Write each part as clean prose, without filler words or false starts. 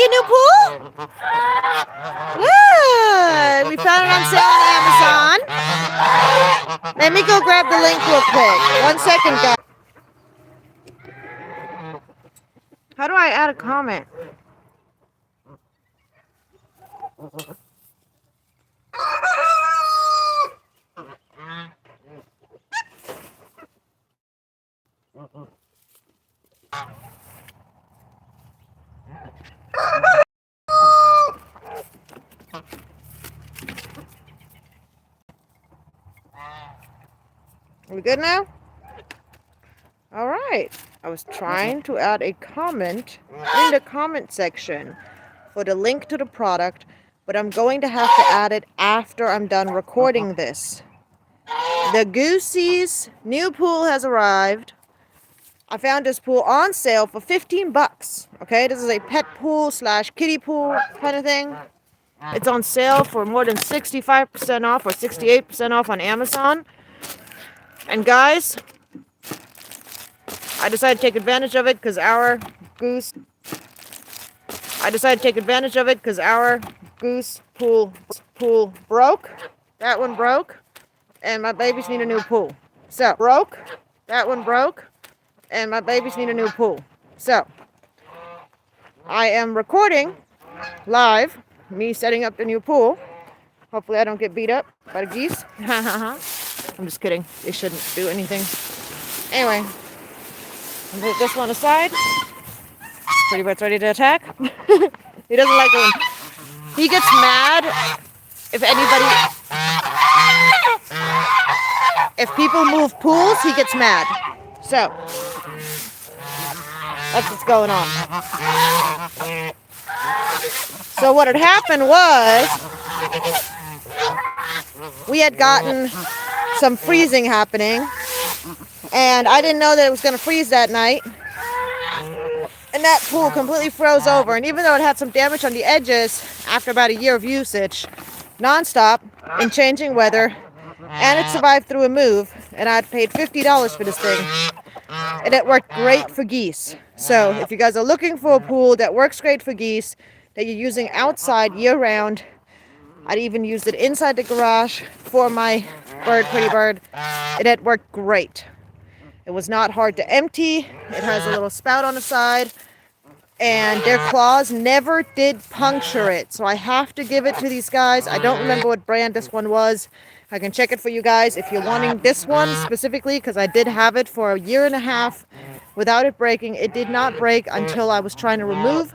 your new pool? Good. We found it on sale on Amazon. Let me go grab the link real quick. 1 second, guys. How do I add a comment? Are we good now? All right. I was trying to add a comment in the comment section for the link to the product, but I'm going to have to add it after I'm done recording this. The GEESE new pool has arrived. I found this pool on sale for 15 bucks. Okay, this is a pet pool slash kiddie pool kind of thing. It's on sale for more than 65% off or 68% off on Amazon. And guys, I decided to take advantage of it because our goose pool broke. That one broke. And my babies need a new pool. So, that one broke. And my babies need a new pool. So, I am recording live, me setting up the new pool. Hopefully I don't get beat up by the geese. I'm just kidding. They shouldn't do anything. Anyway, I'll put this one aside. Pretty Bird's ready to attack. He doesn't like it when he gets mad if people move pools, he gets mad. So, that's what's going on. So what had happened was we had gotten some freezing happening, and I didn't know that it was going to freeze that night. And that pool completely froze over. And even though it had some damage on the edges after about a year of usage, nonstop, in changing weather, and it survived through a move, and I paid $50 for this thing. And it worked great for geese. So if you guys are looking for a pool that works great for geese, that you're using outside year-round, I'd even used it inside the garage for my bird, Pretty Bird, and it worked great. It was not hard to empty. It has a little spout on the side, and their claws never did puncture it. So I have to give it to these guys. I don't remember what brand this one was. I can check it for you guys if you're wanting this one specifically, because I did have it for a year and a half without it breaking. It did not break until I was trying to remove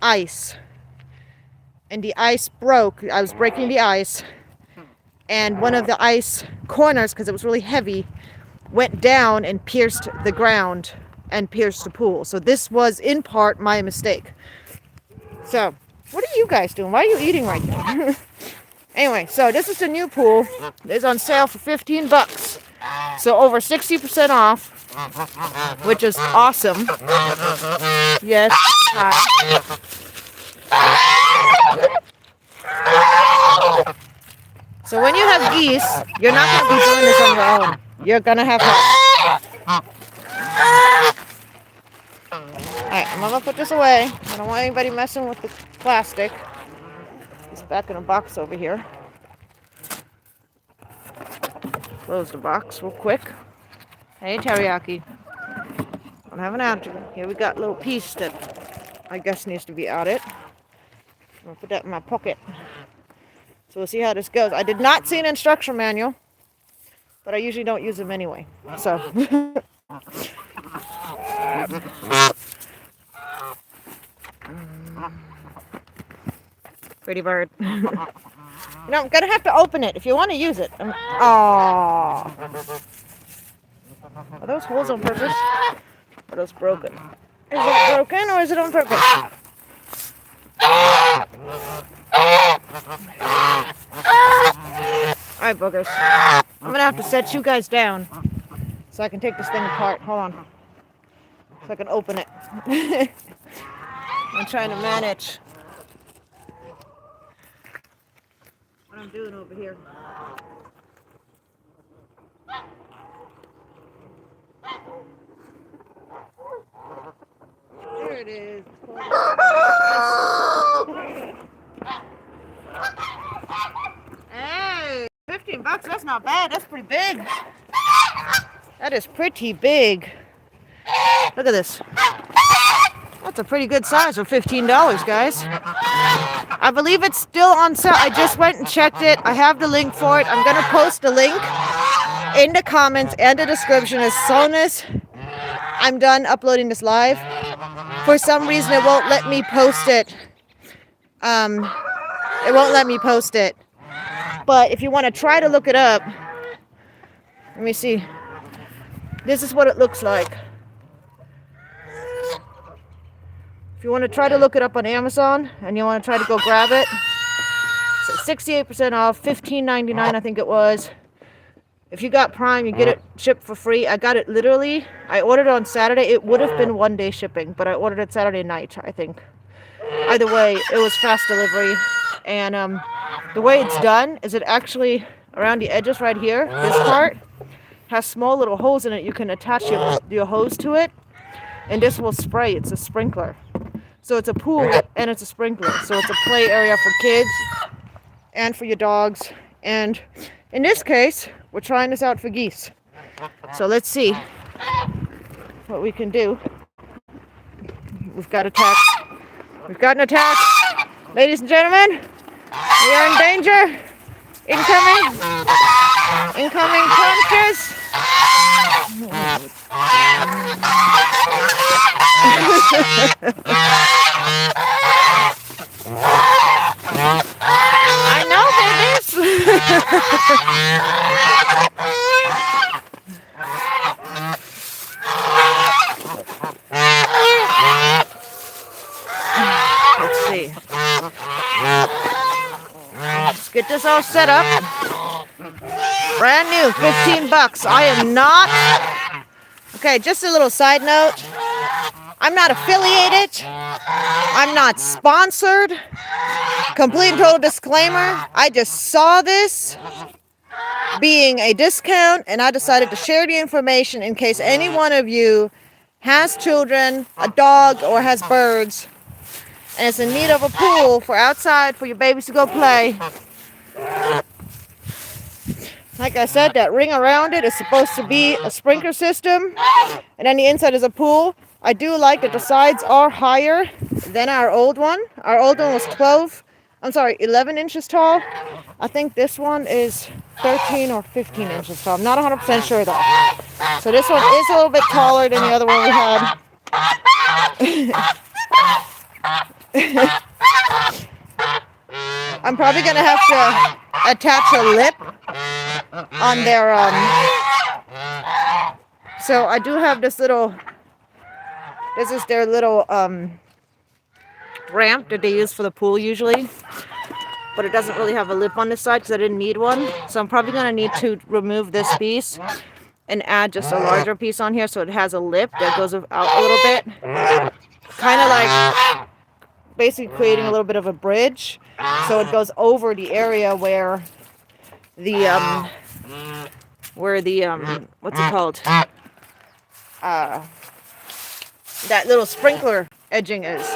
ice. And the ice broke. I was breaking the ice, and one of the ice corners, because it was really heavy, went down and pierced the ground and pierced the pool. So this was in part my mistake. So what are you guys doing? Why are you eating right now? Anyway, so this is the new pool. It's on sale for 15 bucks. So over 60% off, which is awesome. Yes. Hi. So when you have geese, you're not going to be doing this on your own. You're going to have help. Alright, I'm going to put this away. I don't want anybody messing with the plastic. It's back in a box over here. Close the box real quick. Hey, Teriyaki. Don't have an answer. Here we got a little piece that I guess needs to be added. I'm going to put that in my pocket. So we'll see how this goes. I did not see an instruction manual, but I usually don't use them anyway. So. Pretty Bird. You know, I'm going to have to open it if you want to use it. Aww. Are those holes on purpose? Or are those broken? Is it broken or is it on purpose? Alright, boogers. I'm going to have to set you guys down so I can take this thing apart. Hold on. So I can open it. I'm trying to manage what I'm doing over here. There it is. not bad. That's pretty big. That is pretty big. Look at this. That's a pretty good size for $15, guys. I believe it's still on sale. I just went and checked it. I have the link for it. I'm going to post the link in the comments and the description as soon as I'm done uploading this live. For some reason, it won't let me post it. It won't let me post it. But if you want to try to look it up, let me see. This is what it looks like. If you want to try to look it up on Amazon and you want to try to go grab it, it's 68% off, $15.99 I think it was. If you got Prime, you get it shipped for free. I got it literally, I ordered it on Saturday. It would have been 1 day shipping, but I ordered it Saturday night, I think. Either way, it was fast delivery. And the way it's done is it actually, around the edges right here, this part, has small little holes in it. You can attach your hose to it, and this will spray. It's a sprinkler. So it's a pool and it's a sprinkler. So it's a play area for kids and for your dogs. And in this case, we're trying this out for geese. So let's see what we can do. We've got attack. We've got an attack. Ladies and gentlemen, we are in danger. Incoming. Incoming punches. I know this. Let's see. Let's get this all set up. Brand new, $15. I am not. Okay, just a little side note. I'm not affiliated. I'm not sponsored. Complete and total disclaimer. I just saw this being a discount and I decided to share the information in case any one of you has children, a dog, or has birds and is in need of a pool for outside for your babies to go play. Like I said, that ring around it is supposed to be a sprinkler system, and then the inside is a pool. I do like that the sides are higher than our old one. Our old one was 11 inches tall. I think this one is 13 or 15 inches tall. I'm not 100% sure though. So this one is a little bit taller than the other one we had. I'm probably going to have to attach a lip on their, so I do have this little, this is their little, ramp that they use for the pool usually, but it doesn't really have a lip on this side because I didn't need one. So I'm probably going to need to remove this piece and add just a larger piece on here so it has a lip that goes out a little bit. Kind of like basically creating a little bit of a bridge so it goes over the area where the what's it called? That little sprinkler edging is.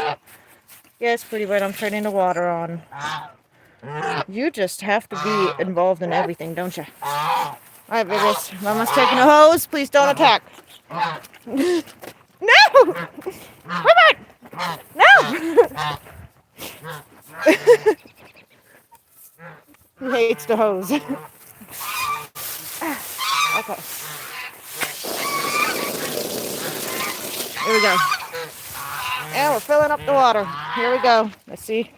Yes, pretty bird, I'm turning the water on. You just have to be involved in everything, don't you? Alright, babies. Mama's taking a hose. Please don't attack. No! Robert! No! He hates the hose. Okay. Here we go. And we're filling up the water. Here we go. Let's see.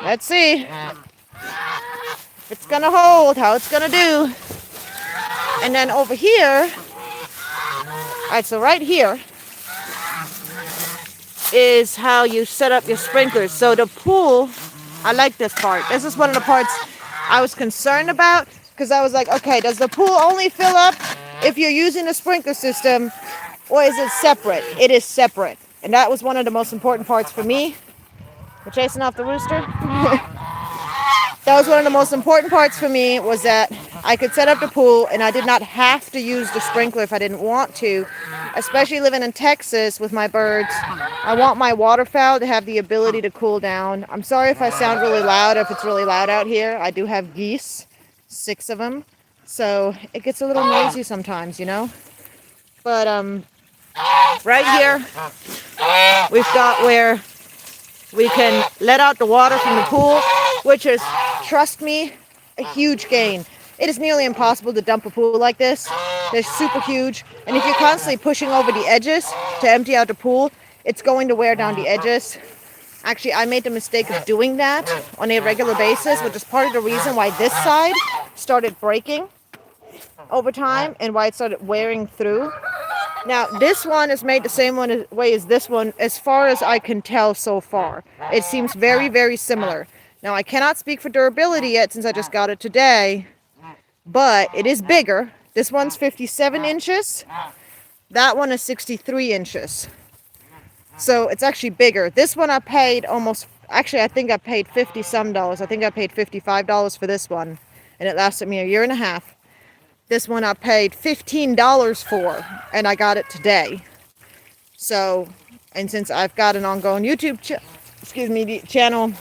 Let's see if it's gonna hold, how it's gonna do. And then over here, alright, so right here is how you set up your sprinklers. So the pool, I like this part. This is one of the parts I was concerned about because I was like, okay, does the pool only fill up if you're using a sprinkler system or is it separate? It is separate. And that was one of the most important parts for me. We're chasing off the rooster. That was one of the most important parts for me, was that I could set up the pool and I did not have to use the sprinkler if I didn't want to. Especially living in Texas with my birds, I want my waterfowl to have the ability to cool down. I'm sorry if I sound really loud, if it's really loud out here. I do have geese, 6 of them. So it gets a little noisy sometimes, you know. But right here we've got where we can let out the water from the pool, which is, trust me, a huge gain. It is nearly impossible to dump a pool like this. They're super huge, and if you're constantly pushing over the edges to empty out the pool, it's going to wear down the edges. Actually, I made the mistake of doing that on a regular basis, which is part of the reason why this side started breaking over time and why it started wearing through. Now, this one is made the same way as this one, as far as I can tell so far. It seems very, very similar. Now, I cannot speak for durability yet since I just got it today, but it is bigger. This one's 57 inches. That one is 63 inches. So it's actually bigger. This one I paid almost, actually I think I paid 50 some dollars. I think I paid $55 for this one, and it lasted me a year and a half. This one I paid $15 for, and I got it today. So, and since I've got an ongoing YouTube channel,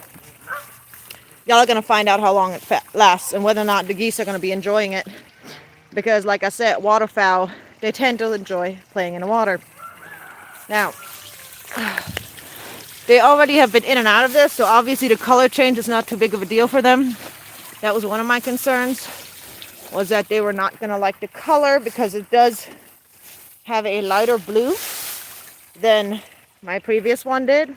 y'all are going to find out how long it lasts and whether or not the geese are going to be enjoying it. Because, like I said, waterfowl, they tend to enjoy playing in the water. Now, they already have been in and out of this, so obviously the color change is not too big of a deal for them. That was one of my concerns, was that they were not going to like the color because it does have a lighter blue than my previous one did.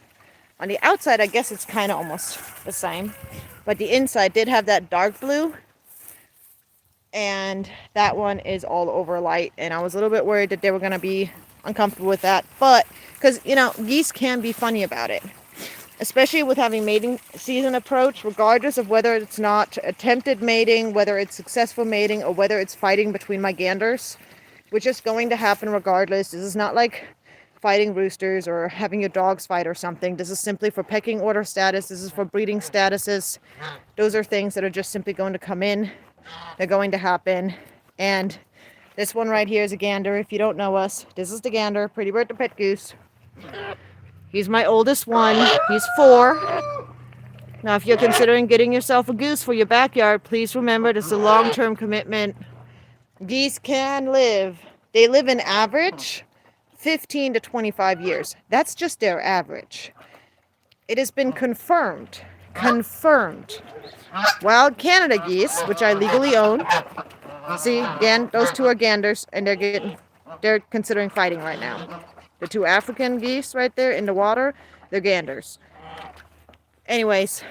On the outside, I guess it's kind of almost the same, but the inside did have that dark blue, and that one is all over light, and I was a little bit worried that they were going to be uncomfortable with that, but because, you know, geese can be funny about it, especially with having mating season approach, regardless of whether it's not attempted mating, whether it's successful mating, or whether it's fighting between my ganders, which is going to happen regardless. This is not like fighting roosters or having your dogs fight or something. This is simply for pecking order status. This is for breeding statuses. Those are things that are just simply going to come in. They're going to happen. And this one right here is a gander. If you don't know us, this is the gander, Pretty Bird the pet goose. He's my oldest one. He's 4. Now, if you're considering getting yourself a goose for your backyard, please remember this is a long-term commitment. Geese can live. They live in average 15 to 25 years. That's just their average. It has been confirmed. Wild Canada geese, which I legally own. See, again, those two are ganders, and they're considering fighting right now. The 2 African geese right there in the water, they're ganders. Anyways,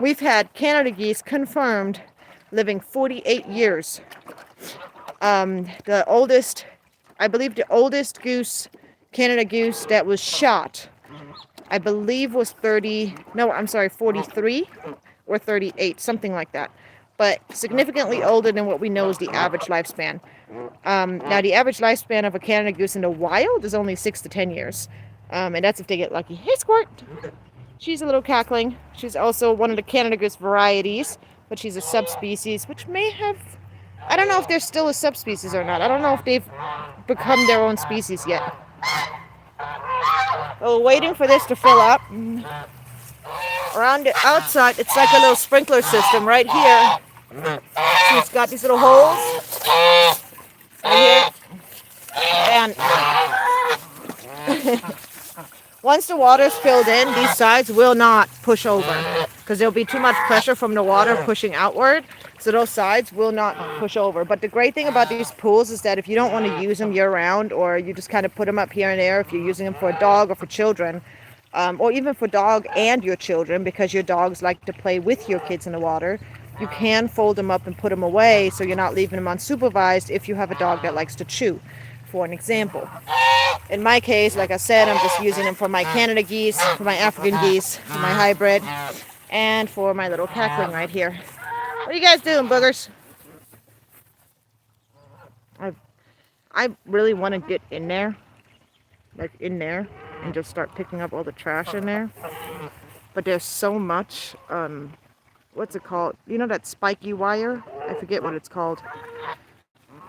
we've had Canada geese confirmed living 48 years. The oldest, I believe the oldest goose, Canada goose that was shot, I believe was 43 or 38, something like that. But significantly older than what we know is the average lifespan. Now, the average lifespan of a Canada goose in the wild is only 6 to 10 years. And that's if they get lucky. Hey, Squirt! She's a little cackling. She's also one of the Canada goose varieties, but she's a subspecies, which may have... I don't know if they're still a subspecies or not. I don't know if they've become their own species yet. Well, waiting for this to fill up. Around the outside, it's like a little sprinkler system right here. So it's got these little holes right here. And once the water's filled in, these sides will not push over because there'll be too much pressure from the water pushing outward. So those sides will not push over. But the great thing about these pools is that if you don't want to use them year round, or you just kind of put them up here and there, if you're using them for a dog or for children, or even for dog and your children, because your dogs like to play with your kids in the water, you can fold them up and put them away so you're not leaving them unsupervised if you have a dog that likes to chew, for an example. In my case, like I said, I'm just using them for my Canada geese, for my African geese, for my hybrid, and for my little cackling right here. What are you guys doing, boogers? I really want to get in there, like in there, and just start picking up all the trash in there. But there's so much, what's it called? You know that spiky wire? I forget what it's called.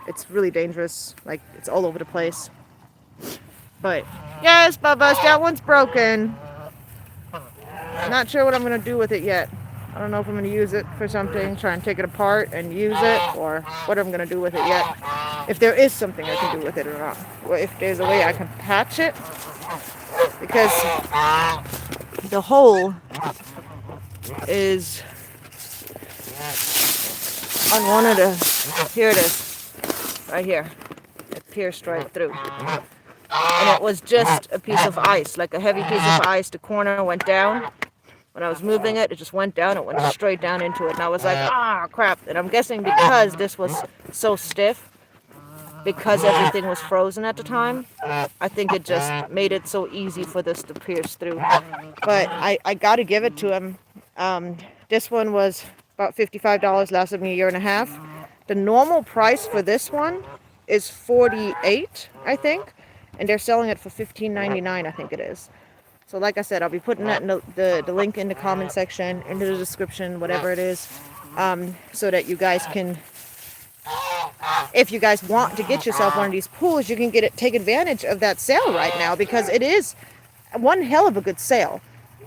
It's really dangerous. Like, it's all over the place. But, yes, Bubba's, that one's broken. Not sure what I'm going to do with it yet. I don't know if I'm going to use it for something, try and take it apart and use it, or what I'm going to do with it yet. If there is something I can do with it or not. Or if there's a way I can patch it. Because the hole is on one of the, here it is, right here. It pierced right through. And it was just a piece of ice, like a heavy piece of ice. The corner went down. When I was moving it, it just went down. It went straight down into it. And I was like, ah, crap. And I'm guessing because this was so stiff, because everything was frozen at the time, I think it just made it so easy for this to pierce through. But I got to give it to him. This one was about $55, lasted me a year and a half. The normal price for this one is $48, I think. And they're selling it for $15.99, I think it is. So like I said, I'll be putting that in the link in the comment section, into the description, whatever it is, so that you guys can, if you guys want to get yourself one of these pools, you can take advantage of that sale right now, because it is one hell of a good sale.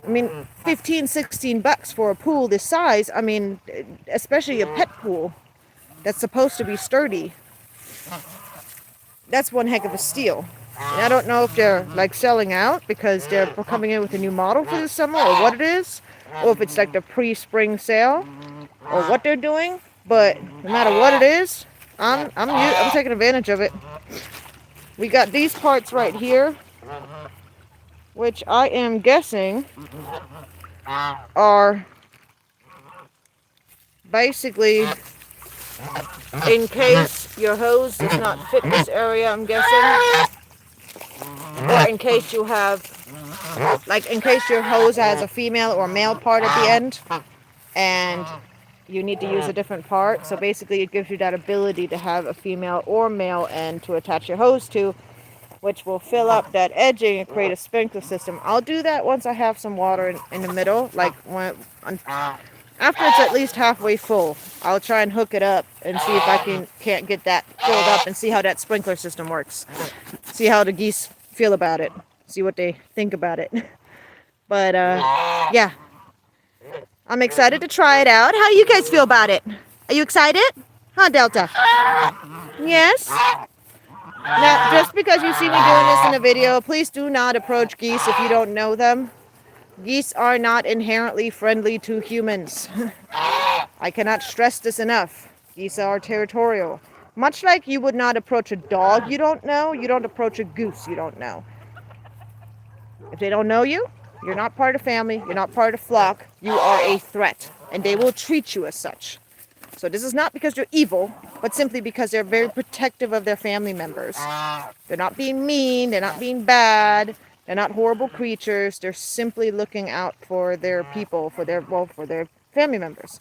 I mean, 15, 16 bucks for a pool this size. I mean, especially a pet pool that's supposed to be sturdy. That's one heck of a steal. And I don't know if they're like selling out because they're coming in with a new model for this summer, or what it is, or if it's like the pre-spring sale, or what they're doing. But no matter what it is, I'm taking advantage of it. We got these parts right here, which I am guessing are basically in case your hose does not fit this area, I'm guessing. Or in case you have, like in case your hose has a female or male part at the end and you need to use a different part. So basically it gives you that ability to have a female or male end to attach your hose to, which will fill up that edging and create a sprinkler system. I'll do that once I have some water in the middle, like after it's at least halfway full. I'll try and hook it up and see if I can't get that filled up and see how that sprinkler system works. See how the geese feel about it. See what they think about it. But yeah, I'm excited to try it out. How do you guys feel about it? Are you excited? Huh, Delta? Yes? Now, just because you see me doing this in a video, please do not approach geese if you don't know them. Geese are not inherently friendly to humans. I cannot stress this enough. Geese are territorial. Much like you would not approach a dog you don't know, you don't approach a goose you don't know. If they don't know you, you're not part of family, you're not part of flock, you are a threat, and they will treat you as such. So this is not because you're evil, but simply because they're very protective of their family members. They're not being mean, they're not being bad, they're not horrible creatures, they're simply looking out for their people, for their family members.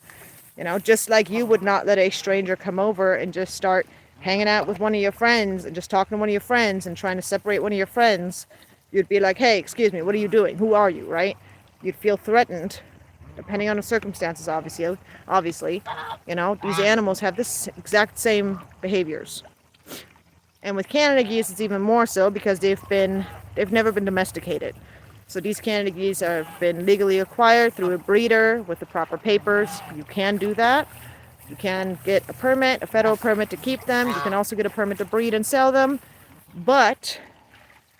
You know, just like you would not let a stranger come over and just start hanging out with one of your friends and just talking to one of your friends and trying to separate one of your friends. You'd be like, hey, excuse me, what are you doing? Who are you, right? You'd feel threatened, depending on the circumstances, obviously. You know, these animals have this exact same behaviors. And with Canada geese, it's even more so because they've never been domesticated. So these Canada geese have been legally acquired through a breeder with the proper papers. You can do that. You can get a permit, a federal permit to keep them. You can also get a permit to breed and sell them. But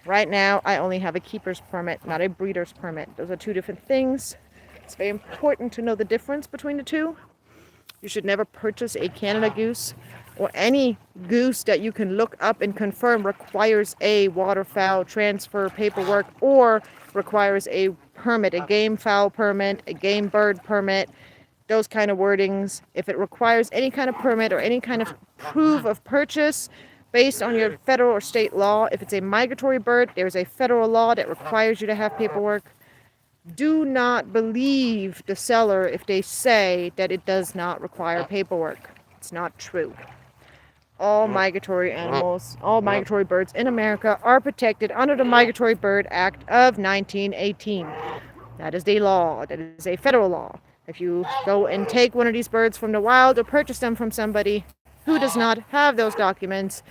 right now, I only have a keeper's permit, not a breeder's permit. Those are two different things. It's very important to know the difference between the two. You should never purchase a Canada goose, or any goose that you can look up and confirm requires a waterfowl transfer paperwork or requires a permit, a game fowl permit, a game bird permit, those kind of wordings. If it requires any kind of permit or any kind of proof of purchase based on your federal or state law, if it's a migratory bird, there's a federal law that requires you to have paperwork. Do not believe the seller if they say that it does not require paperwork. It's not true. All migratory animals, all migratory birds in America are protected under the Migratory Bird Act of 1918. That is the law. That is a federal law. If you go and take one of these birds from the wild or purchase them from somebody who does not have those documents,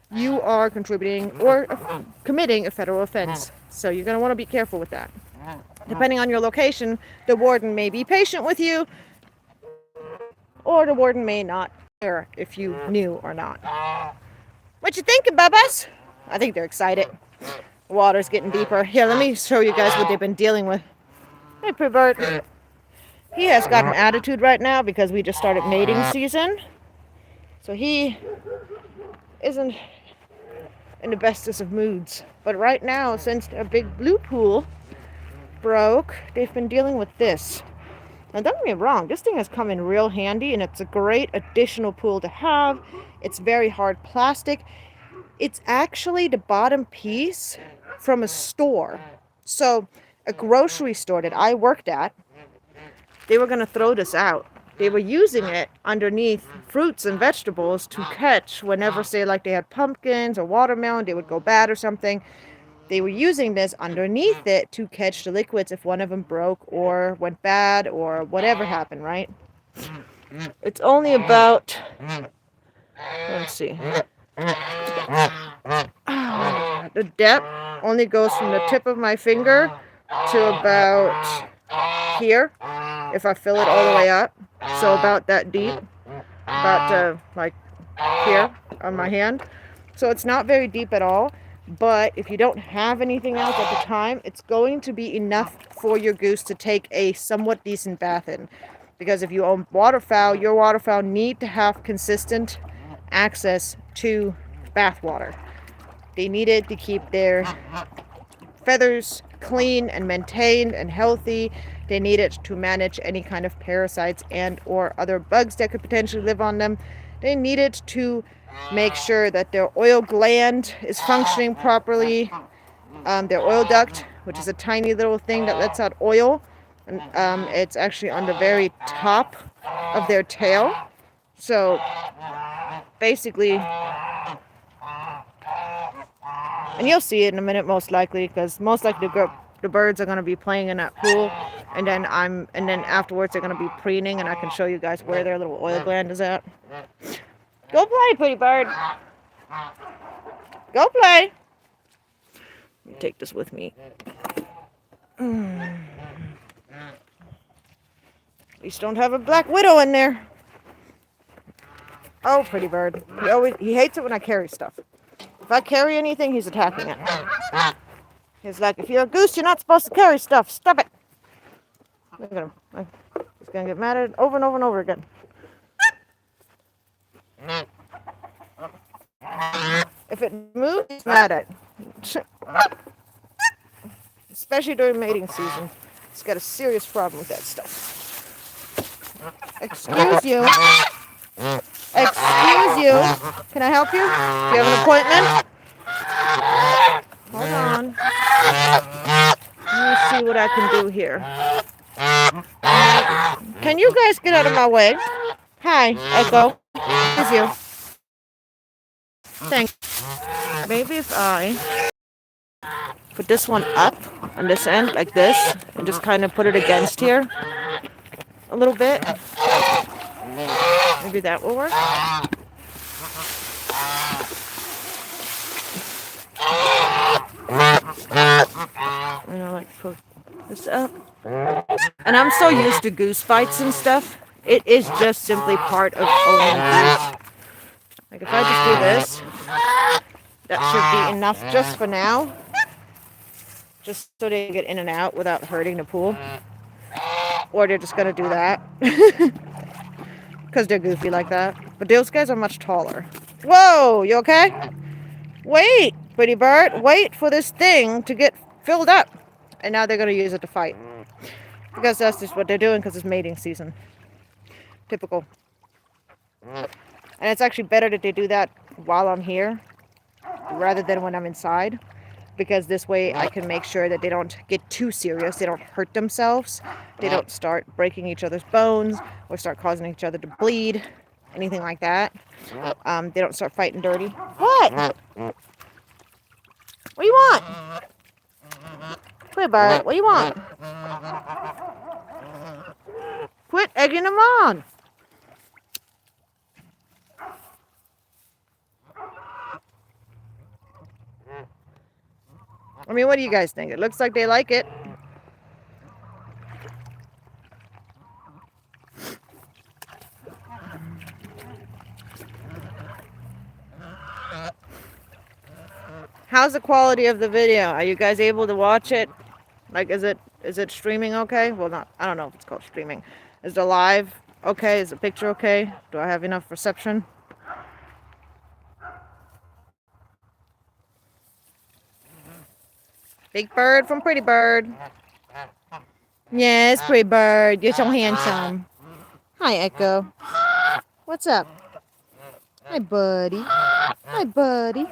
you are contributing or committing a federal offense. So you're going to want to be careful with that. Depending on your location, the warden may be patient with you, or the warden may not care if you knew or not. What you thinking, Bubba's? I think they're excited. The water's getting deeper. Here, let me show you guys what they've been dealing with. Hey, Bert. He has got an attitude right now because we just started mating season. So he isn't in the bestest of moods. But right now, since a big blue pool broke, they've been dealing with this. Now, don't get me wrong, this thing has come in real handy, and it's a great additional pool to have. It's very hard plastic. It's actually the bottom piece from a store. So, a grocery store that I worked at, they were going to throw this out. They were using it underneath fruits and vegetables to catch whenever, say, like they had pumpkins or watermelon, they would go bad or something. They were using this underneath it to catch the liquids if one of them broke or went bad or whatever happened, right? It's only about, let's see, the depth only goes from the tip of my finger to about here, if I fill it all the way up. So about that deep, about like here on my hand. So it's not very deep at all. But if you don't have anything else at the time, it's going to be enough for your goose to take a somewhat decent bath in. Because if you own waterfowl, your waterfowl need to have consistent access to bath water. They need it to keep their feathers clean and maintained and healthy. They need it to manage any kind of parasites and or other bugs that could potentially live on them. They need it to make sure that their oil gland is functioning properly. Their oil duct, which is a tiny little thing that lets out oil, and it's actually on the very top of their tail. So basically, and you'll see it in a minute most likely, because most likely the birds are going to be playing in that pool, and then afterwards they're going to be preening, and I can show you guys where their little oil gland is at. Go play, pretty bird. Go play. Let me take this with me. At least don't have a black widow in there. Oh, pretty bird. He hates it when I carry stuff. If I carry anything, he's attacking it. He's like, if you're a goose, you're not supposed to carry stuff. Stop it. Look at him. He's going to get mad at it over and over and over again. If it moves, he's mad at it. Especially during mating season. He's got a serious problem with that stuff. Excuse you. Excuse you. Can I help you? Do you have an appointment? Hold on. Let me see what I can do here. Can you guys get out of my way? Hi, Echo. It's you. Thanks. Maybe if I put this one up on this end like this and just kind of put it against here a little bit. Maybe that will work. And I like to put this up. And I'm so used to goose fights and stuff. It is just simply part of owning goose. Like if I just do this, that should be enough just for now. Just so they can get in and out without hurting the pool. Or they're just going to do that. Because they're goofy like that. But those guys are much taller. Whoa, you okay? Wait, pretty bird. Wait for this thing to get filled up. And now they're going to use it to fight. Because that's just what they're doing because it's mating season. Typical. And it's actually better that they do that while I'm here rather than when I'm inside. Because this way I can make sure that they don't get too serious. They don't hurt themselves. They don't start breaking each other's bones or start causing each other to bleed. Anything like that. They don't start fighting dirty. What? What do you want? Quit, Bart. What do you want? Quit egging them on. I mean, what do you guys think? It looks like they like it. How's the quality of the video? Are you guys able to watch it? Like, is it streaming okay? Well, not. I don't know if it's called streaming. Is the live okay? Is the picture okay? Do I have enough reception? Big Bird from Pretty Bird. Yes, Pretty Bird. You're so handsome. Hi, Echo. What's up? Hi, buddy. Hi, buddy.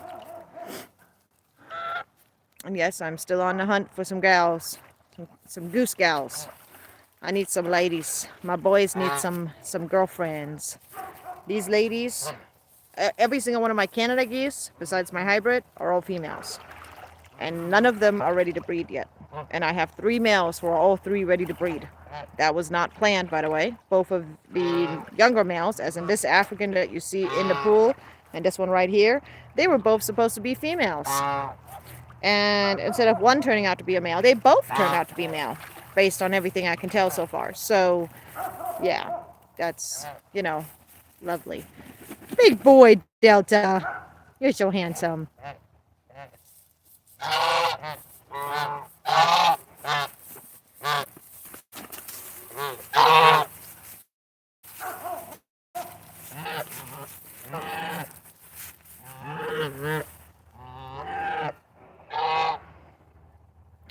And yes, I'm still on the hunt for some gals. Some goose gals. I need some ladies. My boys need some girlfriends. These ladies, every single one of my Canada geese, besides my hybrid, are all females. And none of them are ready to breed yet. And I have 3 males who are all 3 ready to breed. That was not planned, by the way. Both of the younger males, as in this African that you see in the pool, and this one right here, they were both supposed to be females. And instead of one turning out to be a male, they both turned out to be male, based on everything I can tell so far. So, yeah, that's, lovely. Big boy, Delta. You're so handsome.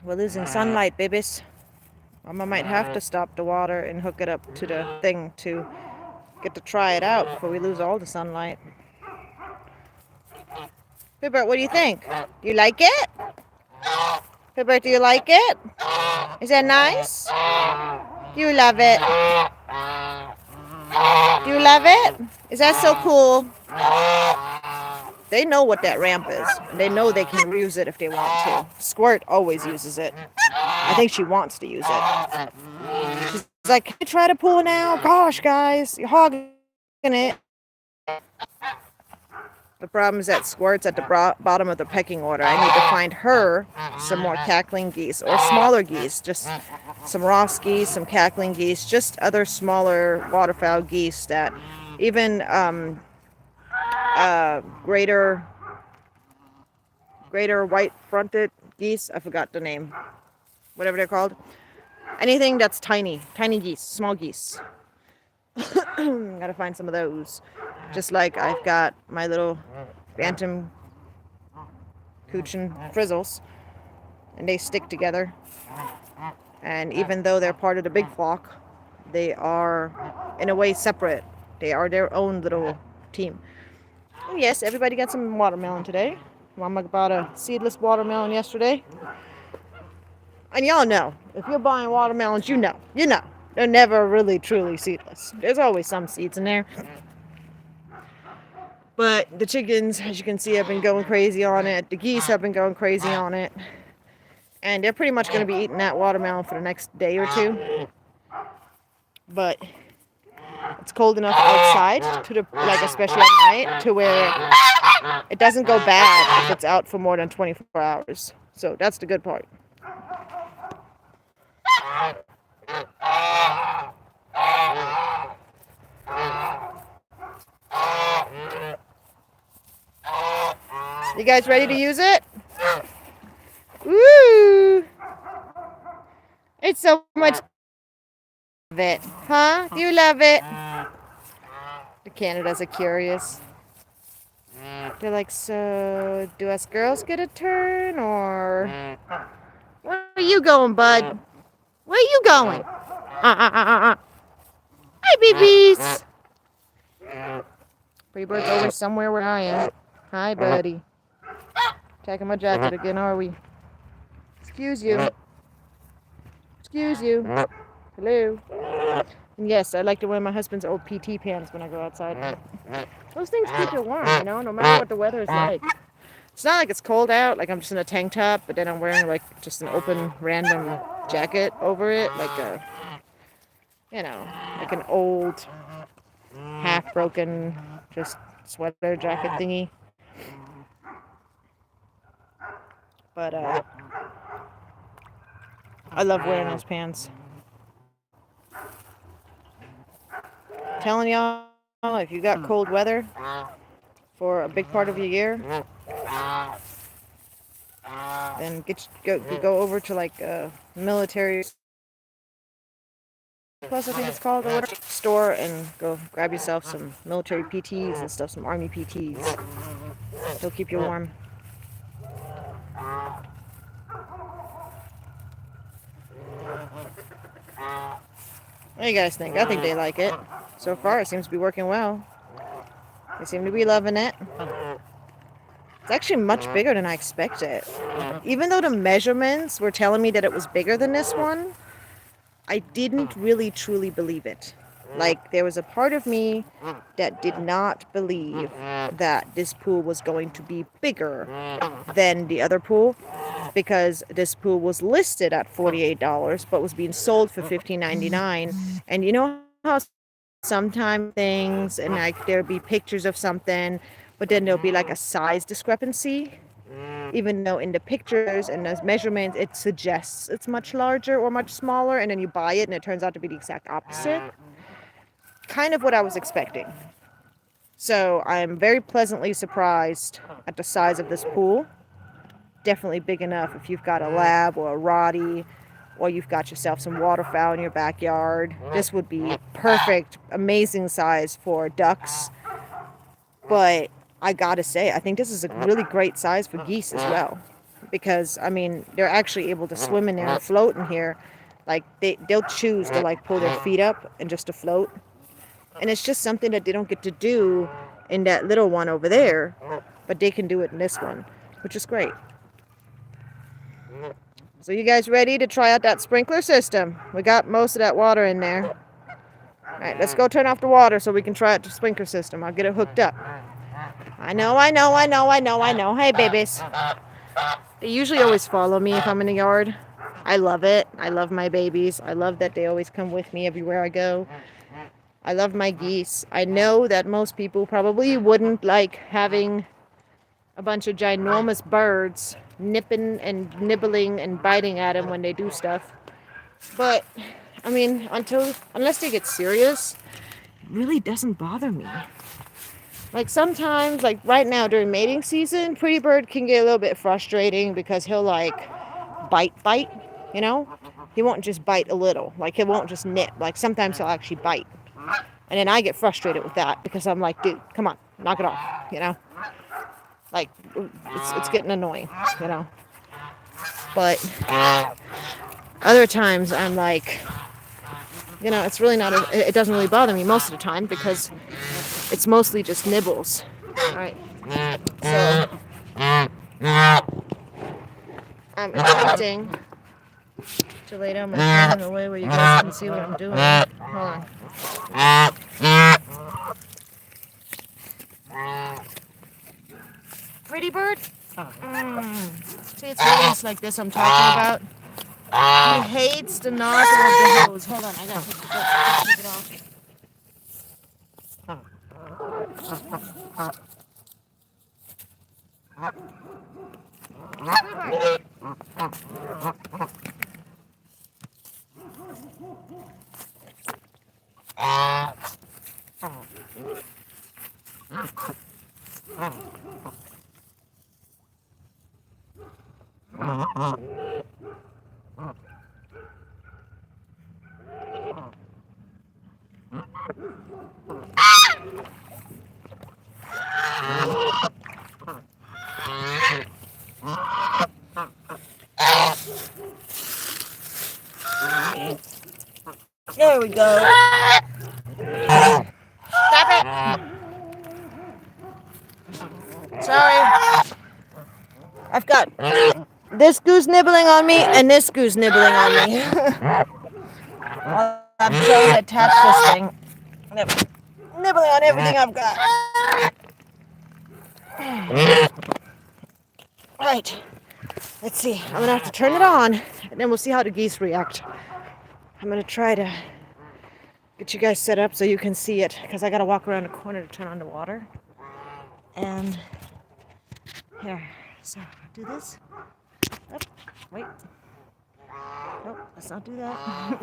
We're losing sunlight, babies. Mama might have to stop the water and hook it up to the thing to get to try it out before we lose all the sunlight. Pibbert, what do you think? Do you like it? Pibbert, do you like it? Is that nice? Do you love it? Do you love it? Is that so cool? They know what that ramp is. They know they can use it if they want to. Squirt always uses it. I think she wants to use it. She's like, can you try to pull now? Gosh, guys, you're hogging it. The problem is that Squirt's at the bottom of the pecking order. I need to find her some more cackling geese or smaller geese. Just some Ross geese, some cackling geese, just other smaller waterfowl geese that even greater white-fronted geese. I forgot the name. Whatever they're called. Anything that's tiny geese, small geese. Gotta find some of those. Just like I've got my little bantam cooch and frizzles, and they stick together. And even though they're part of the big flock, they are in a way separate. They are their own little team. And yes, everybody got some watermelon today. Mama bought a seedless watermelon yesterday. And y'all know, if you're buying watermelons, you know. They're never really truly seedless. There's always some seeds in there. But the chickens, as you can see, have been going crazy on it. The geese have been going crazy on it. And they're pretty much going to be eating that watermelon for the next day or 2. But it's cold enough outside, especially at night, to where it doesn't go bad if it's out for more than 24 hours. So that's the good part. You guys ready to use it? Woo! It's so much of it, huh? Do you love it? The Canadas are curious. They're like, so do us girls get a turn, or where are you going, bud? Where are you going? Hi, babies. Pretty Bird's always somewhere where I am. Hi, buddy. Taking my jacket again, are we? Excuse you. Excuse you. Hello. And yes, I like to wear my husband's old PT pants when I go outside. Those things keep you warm, no matter what the weather is like. It's not like it's cold out, like I'm just in a tank top, but then I'm wearing like just an open random jacket over it, like like an old, half-broken, just sweater jacket thingy. But I love wearing those pants. Telling y'all, if you got cold weather for a big part of your year, then go over to like a military plus I think it's called, or whatever, store, and go grab yourself some military PTs and stuff, some army PTs. They'll keep you warm. What do you guys think? I think they like it. So far, it seems to be working well. They seem to be loving it. It's actually much bigger than I expected. Even though the measurements were telling me that it was bigger than this one, I didn't really truly believe it. Like, there was a part of me that did not believe that this pool was going to be bigger than the other pool, because this pool was listed at $48 but was being sold for $15.99. And you know how sometimes things, and like there'll be pictures of something, but then there'll be like a size discrepancy, even though in the pictures and those measurements it suggests it's much larger or much smaller, and then you buy it and it turns out to be the exact opposite. Kind of what I was expecting. So I'm very pleasantly surprised at the size of this pool. Definitely big enough if you've got a lab or a Roddy, or you've got yourself some waterfowl in your backyard. This would be perfect, amazing size for ducks. But I gotta say, I think this is a really great size for geese as well. Because, I mean, they're actually able to swim in there and float in here. Like, they'll choose to, like, pull their feet up and just to float. And it's just something that they don't get to do in that little one over there. But they can do it in this one, which is great. So you guys ready to try out that sprinkler system? We got most of that water in there. All right, let's go turn off the water so we can try out the sprinkler system. I'll get it hooked up. I know. Hey, babies. They usually always follow me if I'm in the yard. I love it. I love my babies. I love that they always come with me everywhere I go. I love my geese. I know that most people probably wouldn't like having a bunch of ginormous birds nipping and nibbling and biting at them when they do stuff. But, I mean, unless they get serious, it really doesn't bother me. Like sometimes, like right now during mating season, Pretty Bird can get a little bit frustrating because he'll like bite, you know? He won't just bite a little, like he won't just nip. Like sometimes he'll actually bite. And then I get frustrated with that because I'm like, dude, come on, knock it off, you know? Like, it's getting annoying, you know? But other times I'm like, you know, it's really not, it doesn't really bother me most of the time because it's mostly just nibbles. Alright, so I'm attempting to lay down my phone in a way where you guys can see what I'm doing. Hold on. Pretty Bird? See, it's rodents like this I'm talking about. He hates the nozzle of the hose. Hold on, I gotta take it off. There we go. Stop it! Sorry. I've got this goose nibbling on me and this goose nibbling on me. I'm trying to attach this thing. Nibbling on everything I've got. Right. Let's see. I'm going to have to turn it on and then we'll see how the geese react. I'm going to try to get you guys set up so you can see it because I got to walk around the corner to turn on the water. And here. So, do this. Oh, wait. Nope, let's not do that.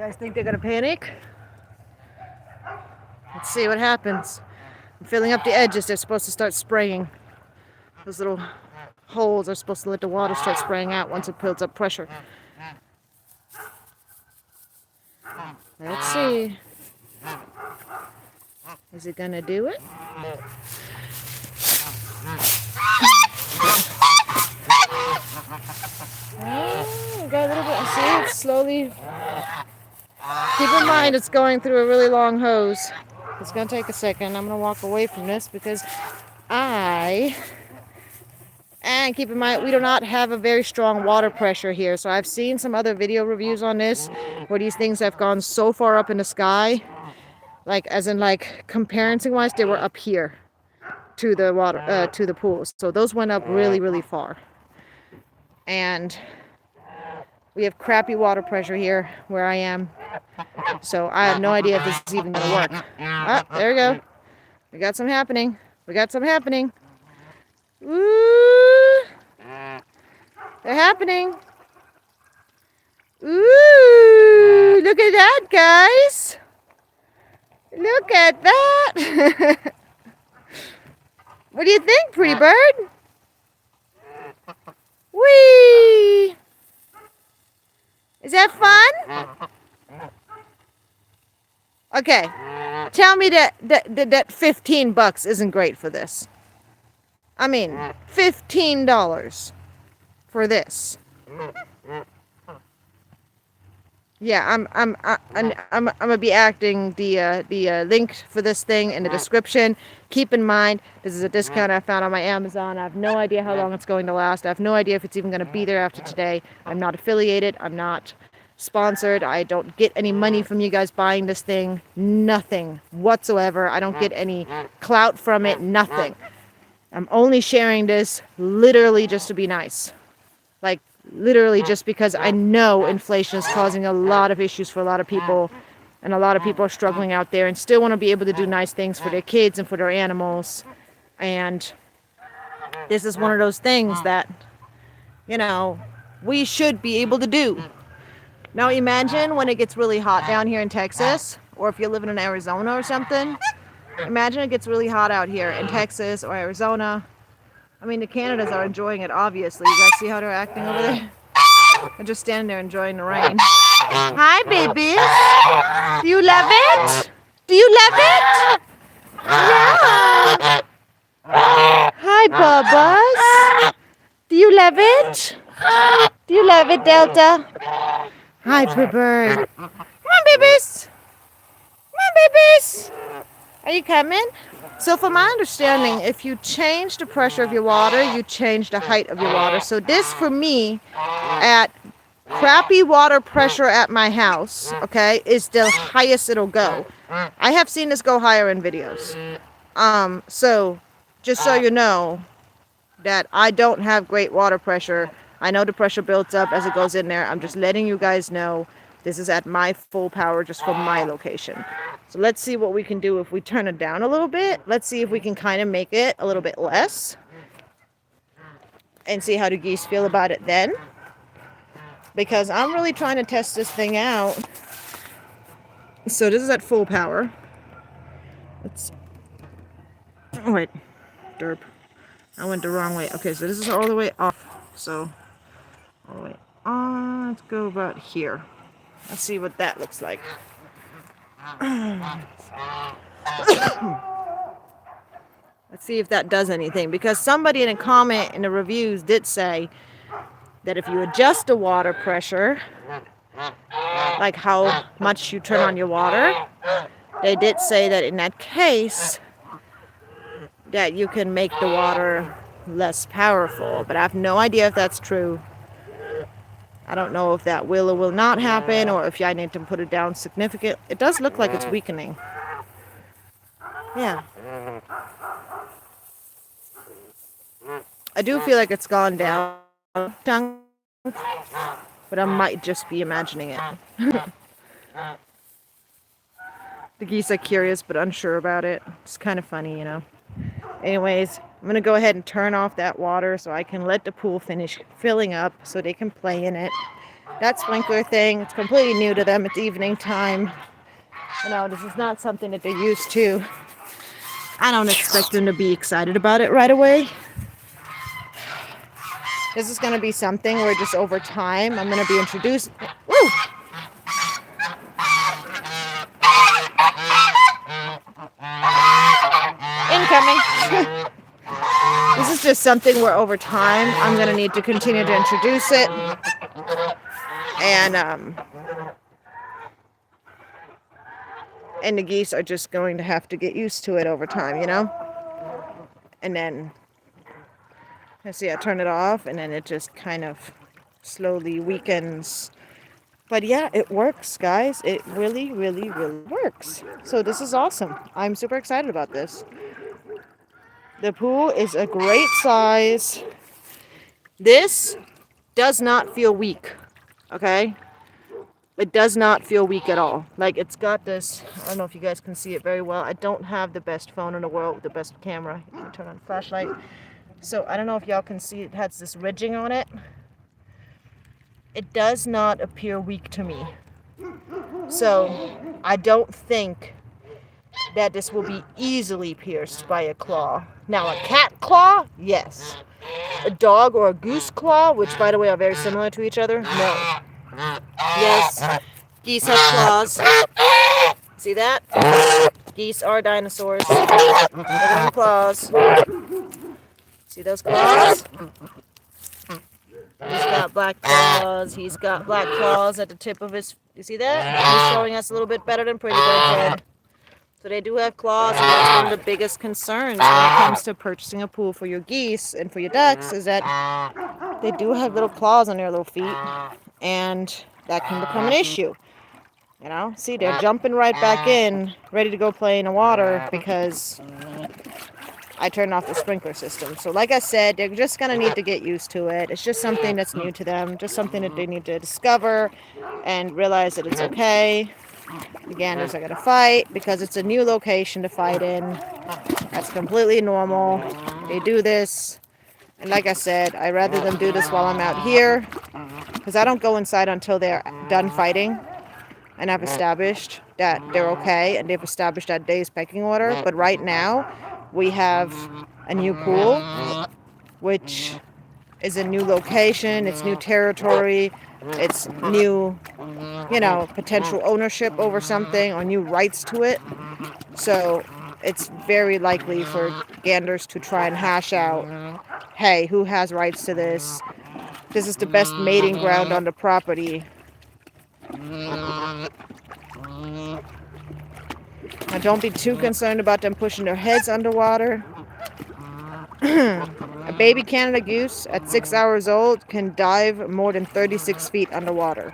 guys think they're gonna panic? Let's see what happens. I'm filling up the edges. They're supposed to start spraying. Those little holes are supposed to let the water start spraying out once it builds up pressure. Let's see. Is it gonna do it? Oh, got a little bit. See, it's slowly. Keep in mind, it's going through a really long hose. It's gonna take a second. I'm gonna walk away from this because and keep in mind, we do not have a very strong water pressure here. So I've seen some other video reviews on this where these things have gone so far up in the sky, like as in like comparison wise, they were up here to the water, to the pools. So those went up really, really far. And we have crappy water pressure here where I am. So I have no idea if this is even gonna work. Ah, there we go. We got some happening. We got some happening. Ooh, they're happening. Ooh, look at that, guys. Look at that. What do you think, pretty bird? Whee! Is that fun? Okay, tell me that 15 bucks isn't great for this. I mean, $15 for this. Yeah, I'm gonna be acting the link for this thing in the description. Keep in mind, this is a discount I found on my Amazon. I have no idea how long it's going to last. I have no idea if it's even going to be there after today. I'm not affiliated. I'm not sponsored. I don't get any money from you guys buying this thing. Nothing whatsoever. I don't get any clout from it. Nothing. I'm only sharing this literally just to be nice. Like, literally just because I know inflation is causing a lot of issues for a lot of people. And a lot of people are struggling out there and still want to be able to do nice things for their kids and for their animals. And this is one of those things that, you know, we should be able to do. Now imagine when it gets really hot down here in Texas, or if you're living in Arizona or something. Imagine it gets really hot out here in Texas or Arizona. I mean, the Canadas are enjoying it, obviously. You guys see how they're acting over there? They're just standing there enjoying the rain. Hi, babies. Do you love it? Do you love it? Yeah. Hi, Bubba's. Do you love it? Do you love it, Delta? Hi, bird. Come on, babies. Come on, babies. Are you coming? So from my understanding, if you change the pressure of your water, you change the height of your water. So this, for me, at crappy water pressure at my house, okay, is the highest it'll go. I have seen this go higher in videos. So just so you know that I don't have great water pressure. I know the pressure builds up as it goes in there. I'm just letting you guys know this is at my full power just from my location. So let's see what we can do if we turn it down a little bit. Let's see if we can kind of make it a little bit less. And see how the geese feel about it then. Because I'm really trying to test this thing out. So this is at full power. Oh wait, derp. I went the wrong way. Okay, so this is all the way off. So all the way on. Let's go about here. Let's see what that looks like. Let's see if that does anything. Because somebody in a comment in the reviews did say that if you adjust the water pressure, like how much you turn on your water, they did say that in that case that you can make the water less powerful. But I have no idea if that's true. I don't know if that will or will not happen, or if I need to put it down significant. It does look like it's weakening. Yeah. I do feel like it's gone down, but I might just be imagining it. The geese are curious but unsure about it. It's kind of funny, you know. Anyways, I'm going to go ahead and turn off that water so I can let the pool finish filling up so they can play in it. That sprinkler thing, it's completely new to them. It's evening time. This is not something that they're used to. I don't expect them to be excited about it right away. This is going to be something where just over time, I'm going to be introduced. Woo! Incoming. This is just something where over time, I'm going to need to continue to introduce it. And the geese are just going to have to get used to it over time, And then, I turn it off, and then it just kind of slowly weakens. But yeah, it works, guys. It really, really, really works. So this is awesome. I'm super excited about this. The pool is a great size. This does not feel weak, okay? It does not feel weak at all. Like, it's got this, I don't know if you guys can see it very well. I don't have the best phone in the world with the best camera. Let me turn on the flashlight. So I don't know if y'all can see it has this ridging on it. It does not appear weak to me. So I don't think that this will be easily pierced by a claw. Now, a cat claw, yes. A dog or a goose claw, which by the way are very similar to each other, no. Yes, geese have claws. See that? Geese are dinosaurs. Look at them claws. See those claws? He's got black claws. He's got black claws at the tip of his... You see that? He's showing us a little bit better than Pretty Bird. So they do have claws, and that's one of the biggest concerns when it comes to purchasing a pool for your geese and for your ducks, is that they do have little claws on their little feet, and that can become an issue. See, they're jumping right back in, ready to go play in the water because I turned off the sprinkler system. So like I said, they're just going to need to get used to it. It's just something that's new to them, just something that they need to discover and realize that it's okay. The ganders are going to fight because it's a new location to fight in. That's completely normal. They do this. And like I said, I'd rather them do this while I'm out here because I don't go inside until they're done fighting and I've established that they're okay and they've established that day's pecking order. But right now, we have a new pool, which is a new location. It's new territory. It's new, potential ownership over something or new rights to it. So it's very likely for ganders to try and hash out, hey, who has rights to this? This is the best mating ground on the property. Now don't be too concerned about them pushing their heads underwater. A baby Canada goose at 6 hours old can dive more than 36 feet underwater.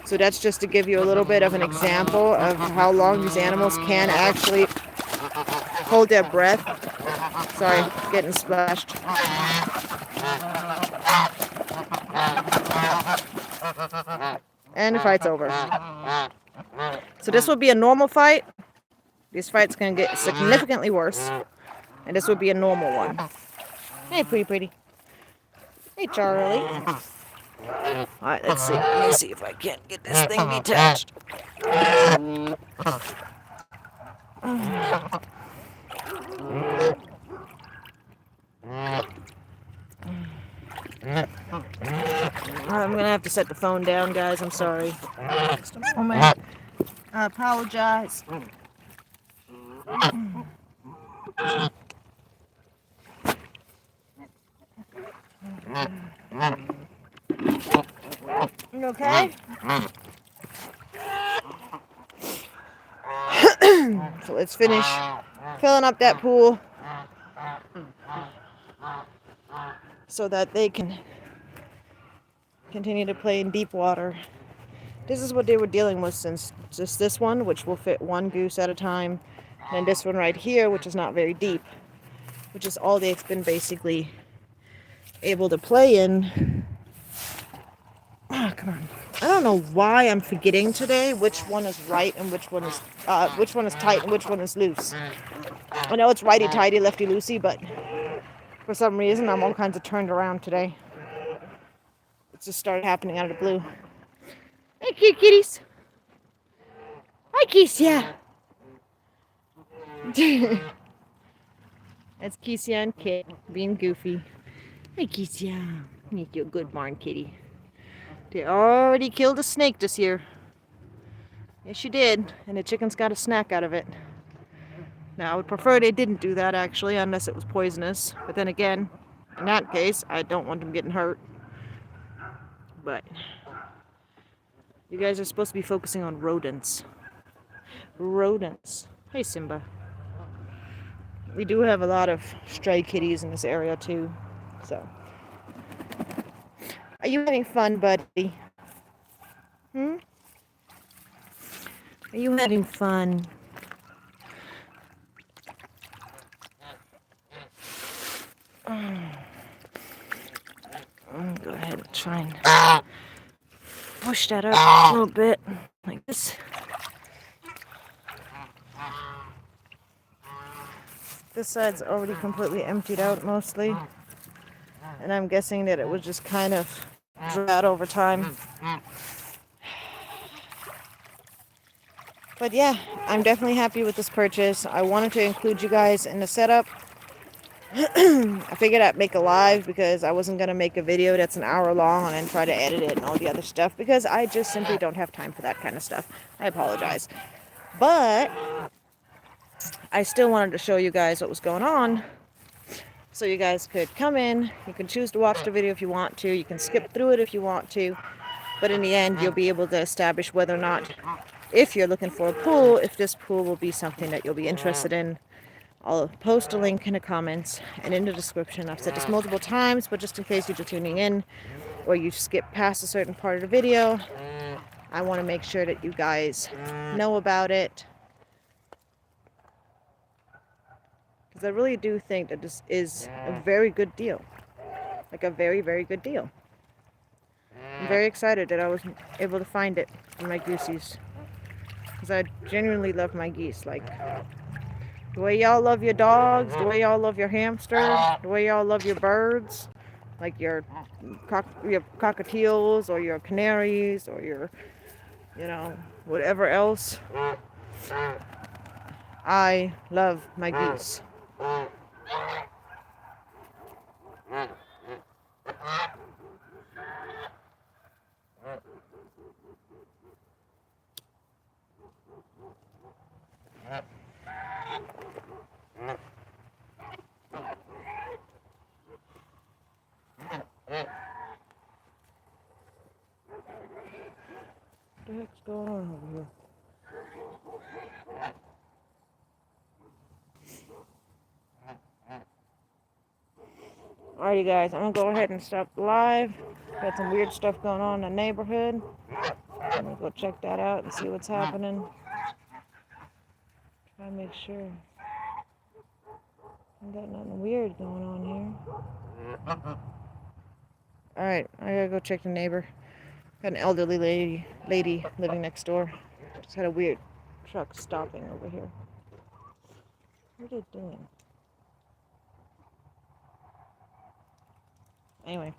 So that's just to give you a little bit of an example of how long these animals can actually hold their breath. Sorry, getting splashed. And the fight's over. So this would be a normal fight. These fights can get significantly worse. And this would be a normal one. Hey, pretty. Hey, Charlie. Alright, let's see. Let me see if I can't get this thing detached. I'm gonna have to set the phone down, guys. I'm sorry. Just a moment. I apologize. You okay? So let's finish filling up that pool so that they can continue to play in deep water. This is what they were dealing with since just this one, which will fit one goose at a time, and this one right here, which is not very deep, which is all they've been basically able to play in. Oh, come on. I don't know why I'm forgetting today which one is right and which one is tight and which one is loose. I know it's righty-tighty, lefty-loosey, but for some reason I'm all kinds of turned around today. It just started happening out of the blue. Hey, cute kitties. Hi, Keisha. That's Keisha and Kit being goofy. Hi, Keisha. Make you a good barn kitty. They already killed a snake this year. Yes, you did. And the chickens got a snack out of it. Now, I would prefer they didn't do that, actually, unless it was poisonous. But then again, in that case, I don't want them getting hurt. But you guys are supposed to be focusing on rodents. Rodents. Hey, Simba. We do have a lot of stray kitties in this area, too. So, are you having fun, buddy? Hmm? Are you having fun? Go ahead and try and push that up a little bit, like this. This side's already completely emptied out mostly, and I'm guessing that it was just kind of dry over time. But yeah, I'm definitely happy with this purchase. I wanted to include you guys in the setup. I figured I'd make a live because I wasn't going to make a video that's an hour long and then try to edit it and all the other stuff because I just simply don't have time for that kind of stuff. I apologize. But I still wanted to show you guys what was going on so you guys could come in. You can choose to watch the video if you want to. You can skip through it if you want to. But in the end, you'll be able to establish whether or not, if you're looking for a pool, if this pool will be something that you'll be interested in. I'll post a link in the comments and in the description. I've said this multiple times, but just in case you're just tuning in or you skip past a certain part of the video, I want to make sure that you guys know about it. Because I really do think that this is a very good deal. Like a very, very good deal. I'm very excited that I was able to find it in my goosies. Because I genuinely love my geese. Like, the way y'all love your dogs, the way y'all love your hamsters, the way y'all love your birds, like your cockatiels or your canaries or your, whatever else. I love my geese. What the heck's going on over here? Alrighty guys, I'm gonna go ahead and stop the live. Got some weird stuff going on in the neighborhood. I'm gonna go check that out and see what's happening. Try to make sure I got nothing weird going on here. Alright, I gotta go check the neighbor. Got an elderly lady living next door. Just had a weird truck stopping over here. What are they doing? Anyway,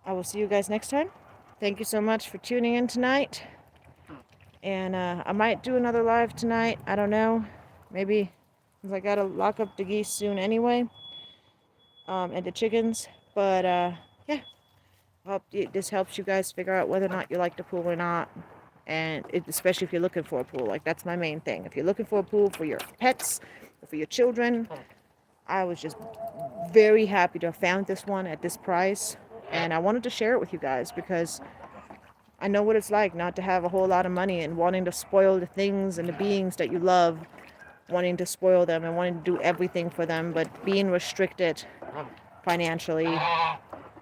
I will see you guys next time. Thank you so much for tuning in tonight. And I might do another live tonight. I don't know. Maybe, because I gotta lock up the geese soon anyway. And the chickens. But yeah. Hope this helps you guys figure out whether or not you like the pool or not. And especially if you're looking for a pool. Like, that's my main thing. If you're looking for a pool for your pets, or for your children, I was just very happy to have found this one at this price. And I wanted to share it with you guys because I know what it's like not to have a whole lot of money and wanting to spoil the things and the beings that you love, wanting to spoil them and wanting to do everything for them, but being restricted financially.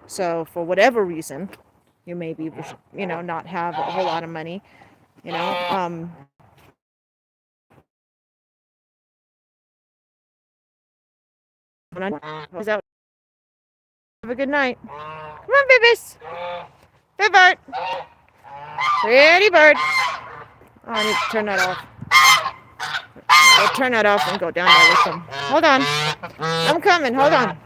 So for whatever reason, you may be, not have a whole lot of money, Have a good night. Come on, babies. Good bird. Pretty bird. Oh, I need to turn that off. I'll turn that off and go down there with them. Hold on. I'm coming. Hold on.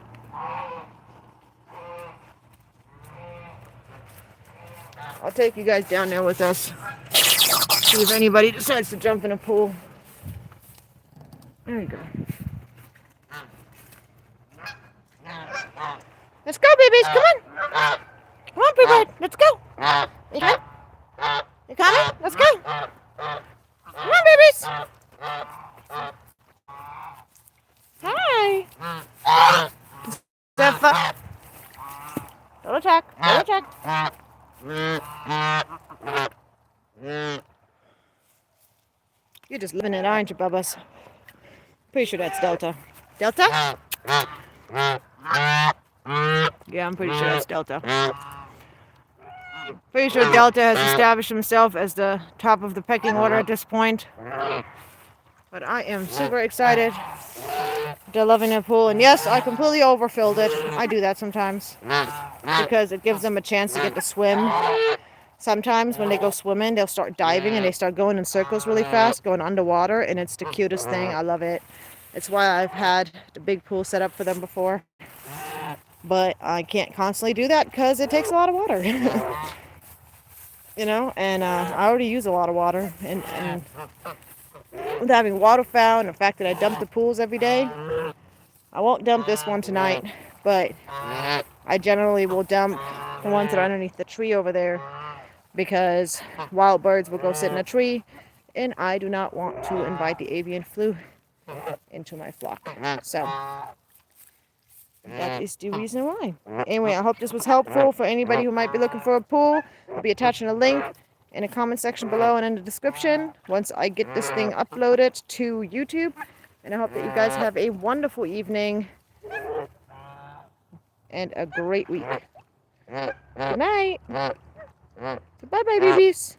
I'll take you guys down there with us. See if anybody decides to jump in a pool. There you go. Let's go, babies. Come on. Come on, Bluebird. Let's go. You coming? You coming? Let's go. Come on, babies. Hi. Steph. Don't attack. Don't attack. You're just living it, aren't you, Bubba's? Pretty sure that's Delta. Delta? Yeah, I'm pretty sure that's Delta. Pretty sure Delta has established himself as the top of the pecking order at this point. But I am super excited. They're loving the pool. And yes, I completely overfilled it. I do that sometimes. Because it gives them a chance to get to swim. Sometimes when they go swimming, they'll start diving and they start going in circles really fast, going underwater. And it's the cutest thing. I love it. It's why I've had the big pool set up for them before. But I can't constantly do that because it takes a lot of water. You know, and I already use a lot of water. And with having waterfowl and the fact that I dump the pools every day, I won't dump this one tonight. But I generally will dump the ones that are underneath the tree over there because wild birds will go sit in a tree. And I do not want to invite the avian flu into my flock. So that is the reason why. Anyway, I hope this was helpful for anybody who might be looking for a pool. I'll be attaching a link in the comment section below and in the description once I get this thing uploaded to YouTube. And I hope that you guys have a wonderful evening and a great week. Good night. Goodbye, babies.